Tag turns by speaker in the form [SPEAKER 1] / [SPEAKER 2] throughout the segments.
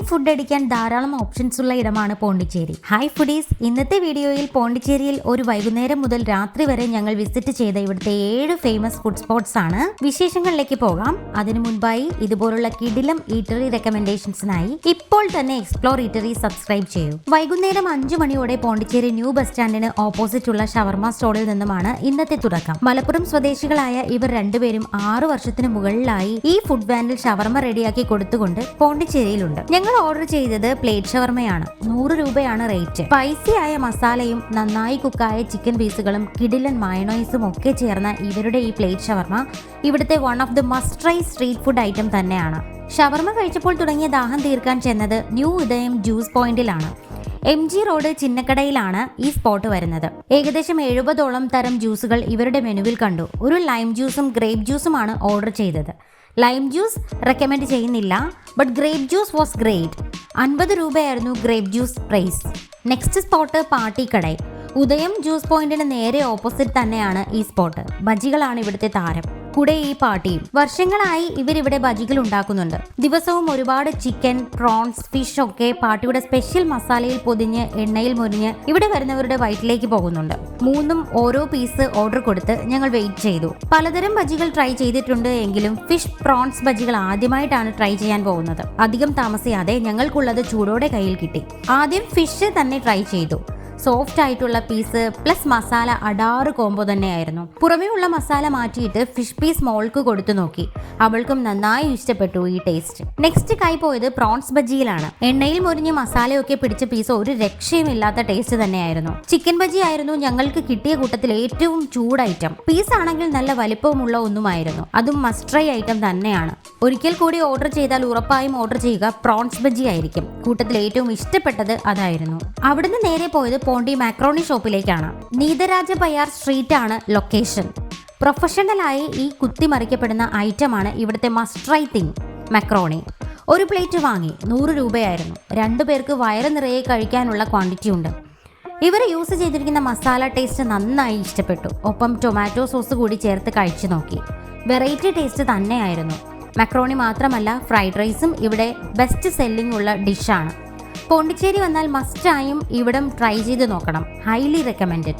[SPEAKER 1] Evening food അടിക്കാൻ ധാരാളം options ഉള്ള ഇടമാണ് പോണ്ടിച്ചേരി. ഹായ് ഫുഡീസ്, ഇന്നത്തെ വീഡിയോയിൽ പോണ്ടിച്ചേരിയിൽ ഒരു വൈകുന്നേരം മുതൽ രാത്രി വരെ ഞങ്ങൾ വിസിറ്റ് ചെയ്ത ഇവിടുത്തെ 7 ഫേമസ് ഫുഡ് സ്പോട്ട്സ് ആണ്. വിശേഷങ്ങളിലേക്ക് പോകാം. അതിനു മുൻപായി ഇതുപോലുള്ള കിടിലം ഈറ്ററി റെക്കമെൻഡേഷൻസിനായി ഇപ്പോൾ തന്നെ എക്സ്പ്ലോർ ഈറ്ററി സബ്സ്ക്രൈബ് ചെയ്യൂ. വൈകുന്നേരം 5 മണിയോടെ പോണ്ടിച്ചേരി ന്യൂ ബസ് സ്റ്റാൻഡിന് ഓപ്പോസിറ്റ് ഉള്ള ഷവർമ സ്റ്റോളിൽ നിന്നുമാണ് ഇന്നത്തെ തുടക്കം. മലപ്പുറം സ്വദേശികളായ ഇവർ രണ്ടുപേരും 6 വർഷത്തിന് മുകളിലായി ഈ ഫുഡ് വാനിൽ ഷവർമ റെഡിയാക്കി കൊടുത്തുകൊണ്ട് പോണ്ടിച്ചേരിയിലുണ്ട്. ഞങ്ങൾ ഓർഡർ ചെയ്തത് പ്ലേറ്റ് ഷവർമയാണ്. 100 രൂപയാണ് റേറ്റ്. സ്പൈസി ആയ മസാലയും നന്നായി കുക്കായ ചിക്കൻ പീസുകളും കിടിലൻ മയോണൈസും ഒക്കെ ചേർന്ന ഇവരുടെ ഈ പ്ലേറ്റ് ഷവർമ ഇവിടുത്തെ one of the must try street food item തന്നെയാണ്. ഷവർമ കഴിച്ചപ്പോൾ തുടങ്ങിയ ദാഹം തീർക്കാൻ ചെന്നത് ന്യൂ ഉദയം ജ്യൂസ് പോയിന്റിലാണ്. MG റോഡ് ചിന്നക്കടയിലാണ് ഈ സ്പോട്ട് വരുന്നത്. ഏകദേശം 70ഓളം തരം ജ്യൂസുകൾ ഇവരുടെ മെനുവിൽ കണ്ടു. ഒരു ലൈം ജ്യൂസും ഗ്രേപ്പ് ജ്യൂസുമാണ് ഓർഡർ ചെയ്തത്. ലൈം ജ്യൂസ് റെക്കമെൻഡ് ചെയ്യുന്നില്ല, but grape juice was great. 50 രൂപയായിരുന്നു grape juice price. Next spot പാട്ടിക്കട. ഉദയം ജ്യൂസ് പോയിന്റിന് നേരെ ഓപ്പോസിറ്റ് തന്നെയാണ് ഈ സ്പോട്ട്. ബജികളാണ് ഇവിടുത്തെ താരം, കൂടെ ഈ പാട്ടിയും. വർഷങ്ങളായി ഇവരിവിടെ ബജികൾ ഉണ്ടാക്കുന്നുണ്ട്. ദിവസവും ഒരുപാട് ചിക്കൻ, പ്രോൺസ്, ഫിഷ് ഒക്കെ പാട്ടിയുടെ സ്പെഷ്യൽ മസാലയിൽ പൊതിഞ്ഞ് എണ്ണയിൽ മുരിഞ്ഞ് ഇവിടെ വരുന്നവരുടെ വയറ്റിലേക്ക് പോകുന്നുണ്ട്. 3ഉം ഓരോ പീസ് ഓർഡർ കൊടുത്ത് ഞങ്ങൾ വെയിറ്റ് ചെയ്തു. പലതരം ബജികൾ ട്രൈ ചെയ്തിട്ടുണ്ട് എങ്കിലും ഫിഷ് പ്രോൺസ് ബജികൾ ആദ്യമായിട്ടാണ് ട്രൈ ചെയ്യാൻ പോകുന്നത്. അധികം താമസിയാതെ ഞങ്ങൾക്കുള്ളത് ചൂടോടെ കയ്യിൽ കിട്ടി. ആദ്യം ഫിഷ് തന്നെ ട്രൈ ചെയ്തു. സോഫ്റ്റ് ആയിട്ടുള്ള പീസ് പ്ലസ് മസാല അടാറ് കോംബോ തന്നെയായിരുന്നു. പുറമേ ഉള്ള മസാല മാറ്റിയിട്ട് ഫിഷ് പീസ് മോൾക്ക് കൊടുത്തു നോക്കി. അവൾക്കും നന്നായി ഇഷ്ടപ്പെട്ടു ഈ ടേസ്റ്റ്. നെക്സ്റ്റ് കൈ പോയത് പ്രോൺസ് ബജിയിലാണ്. എണ്ണയിൽ മുരിഞ്ഞ് മസാലയൊക്കെ പിടിച്ച പീസ് ഒരു രക്ഷയുമില്ലാത്ത ടേസ്റ്റ് തന്നെയായിരുന്നു. ചിക്കൻ ബജി ആയിരുന്നു ഞങ്ങൾക്ക് കിട്ടിയ കൂട്ടത്തിൽ ഏറ്റവും ചൂട് ഐറ്റം. പീസ് ആണെങ്കിൽ നല്ല വലിപ്പമുള്ള ഒന്നുമായിരുന്നു. അതും മസ്റ്റ് ട്രൈ ഐറ്റം തന്നെയാണ്. ഒരിക്കൽ കൂടി ഓർഡർ ചെയ്താൽ ഉറപ്പായും ഓർഡർ ചെയ്യുക പ്രോൺസ് ബജി ആയിരിക്കും. കൂട്ടത്തിൽ ഏറ്റവും ഇഷ്ടപ്പെട്ടത് അതായിരുന്നു. അവിടുന്ന് നേരെ പോയത് പോണ്ടി മാക്രോണി ഷോപ്പിലേക്കാണ്. നീതരാജ പയ്യാർ സ്ട്രീറ്റ് ആണ് ലൊക്കേഷൻ. പ്രൊഫഷണലായി ഈ കുത്തിമറിക്കപ്പെടുന്ന ഐറ്റമാണ് ഇവിടുത്തെ മസ്റ്റ് ട്രൈ തിങ്, മാക്രോണി. ഒരു പ്ലേറ്റ് വാങ്ങി 100 രൂപയായിരുന്നു. 2 പേർക്ക് വയറ് നിറയെ കഴിക്കാനുള്ള ക്വാണ്ടിറ്റി ഉണ്ട്. ഇവർ യൂസ് ചെയ്തിരിക്കുന്ന മസാല ടേസ്റ്റ് നന്നായി ഇഷ്ടപ്പെട്ടു. ഒപ്പം ടൊമാറ്റോ സോസ് കൂടി ചേർത്ത് കഴിച്ചു നോക്കി. വെറൈറ്റി ടേസ്റ്റ് തന്നെയായിരുന്നു. മാക്രോണി മാത്രമല്ല, ഫ്രൈഡ് റൈസും ഇവിടെ ബെസ്റ്റ് സെല്ലിംഗ് ഉള്ള ഡിഷാണ്. പോണ്ടിച്ചേരി വന്നാൽ മസ്റ്റായും ഇവിടം ട്രൈ ചെയ്ത് നോക്കണം. Highly recommended.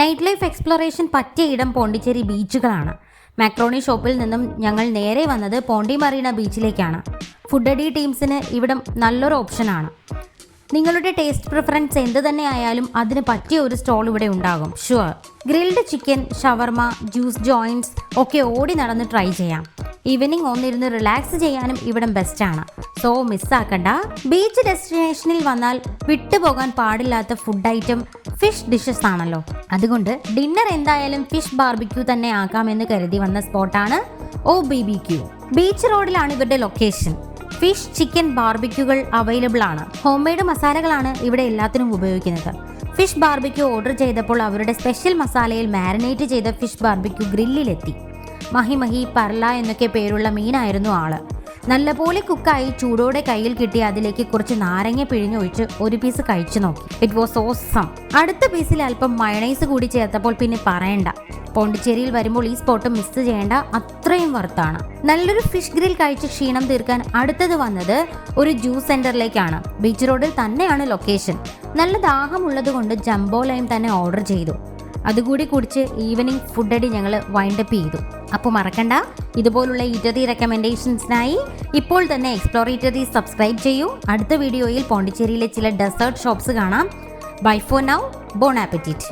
[SPEAKER 1] Night life exploration പറ്റിയ ഇടം പോണ്ടിച്ചേരി ബീച്ചുകളാണ്. മാക്രോണി ഷോപ്പിൽ നിന്നും ഞങ്ങൾ നേരെ വന്നത് പോണ്ടി മറീന ബീച്ചിലേക്കാണ്. ഫുഡ് അടി ടീംസിന് ഇവിടം നല്ലൊരു ഓപ്ഷനാണ്. നിങ്ങളുടെ ടേസ്റ്റ് പ്രിഫറൻസ് എന്ത് തന്നെ ആയാലും അതിന് പറ്റിയ ഒരു സ്റ്റോൾ ഇവിടെ ഉണ്ടാകും, ഷുവർ. ഗ്രിൽഡ് ചിക്കൻ, ഷവർമ, ജ്യൂസ് ജോയിൻറ്റ്സ് ഒക്കെ ഓടി നടന്ന് ട്രൈ ചെയ്യാം. ഈവനിങ് ഒന്നിരുന്ന് റിലാക്സ് ചെയ്യാനും ഇവിടം ബെസ്റ്റാണ്. സോ മിസ്സാക്കണ്ട. ബീച്ച് ഡെസ്റ്റിനേഷനിൽ വന്നാൽ വിട്ടുപോകാൻ പാടില്ലാത്ത ഫുഡ് ഐറ്റം ഫിഷ് ഡിഷസ് ആണല്ലോ. അതുകൊണ്ട് ഡിന്നർ എന്തായാലും ഫിഷ് ബാർബിക്യൂ തന്നെ ആക്കാമെന്ന് കരുതി വന്ന സ്പോട്ടാണ് OBBQ. ബീച്ച് റോഡിലാണ് ഇവരുടെ ലൊക്കേഷൻ. ഫിഷ്, ചിക്കൻ ബാർബിക്യൂകൾ അവൈലബിൾ ആണ്. ഹോം മെയ്ഡ് മസാലകളാണ് ഇവിടെ എല്ലാത്തിനും ഉപയോഗിക്കുന്നത്. ഫിഷ് ബാർബിക്യൂ ഓർഡർ ചെയ്തപ്പോൾ അവരുടെ സ്പെഷ്യൽ മസാലയിൽ മാരിനേറ്റ് ചെയ്ത ഫിഷ് ബാർബിക്യൂ ഗ്രില്ലിലെത്തി. മഹി പർല എന്നൊക്കെ പേരുള്ള മീനായിരുന്നു ആള്. നല്ലപോലെ കുക്കായി ചൂടോടെ കയ്യിൽ കിട്ടി അതിലേക്ക് കുറച്ച് നാരങ്ങ പിഴിഞ്ഞൊഴിച്ച് ഒരു പീസ് കഴിച്ചു നോക്കി. It was awesome. അടുത്ത പീസിൽ അല്പം മയണൈസ് കൂടി ചേർത്തപ്പോൾ പിന്നെ പറയണ്ട. പോണ്ടിച്ചേരിയിൽ വരുമ്പോൾ ഈ സ്പോട്ട് മിസ് ചെയ്യേണ്ട, അത്രയും വർത്താണ്. നല്ലൊരു ഫിഷ് ഗ്രിൽ കഴിച്ച് ക്ഷീണം തീർക്കാൻ അടുത്തത് വന്നത് ഒരു ജ്യൂസ് സെന്ററിലേക്കാണ്. ബീച്ച് റോഡിൽ തന്നെയാണ് ലൊക്കേഷൻ. നല്ല ദാഹമുള്ളത് കൊണ്ട് ജംബോ ലൈം തന്നെ ഓർഡർ ചെയ്തു. അതുകൂടി കുടിച്ച് ഈവനിങ് ഫുഡ് അടി ഞങ്ങൾ വൈൻഡപ്പ് ചെയ്തു. അപ്പോൾ മറക്കണ്ട, ഇതുപോലുള്ള ഈറ്ററി റെക്കമെൻഡേഷൻസിനായി ഇപ്പോൾ തന്നെ എക്സ്പ്ലോർ ഈറ്ററി സബ്സ്ക്രൈബ് ചെയ്യൂ. അടുത്ത വീഡിയോയിൽ പോണ്ടിച്ചേരിയിലെ ചില ഡെസേർട്ട് ഷോപ്സ് കാണാം. Bye for now, bon ആപ്പറ്റിറ്റ്.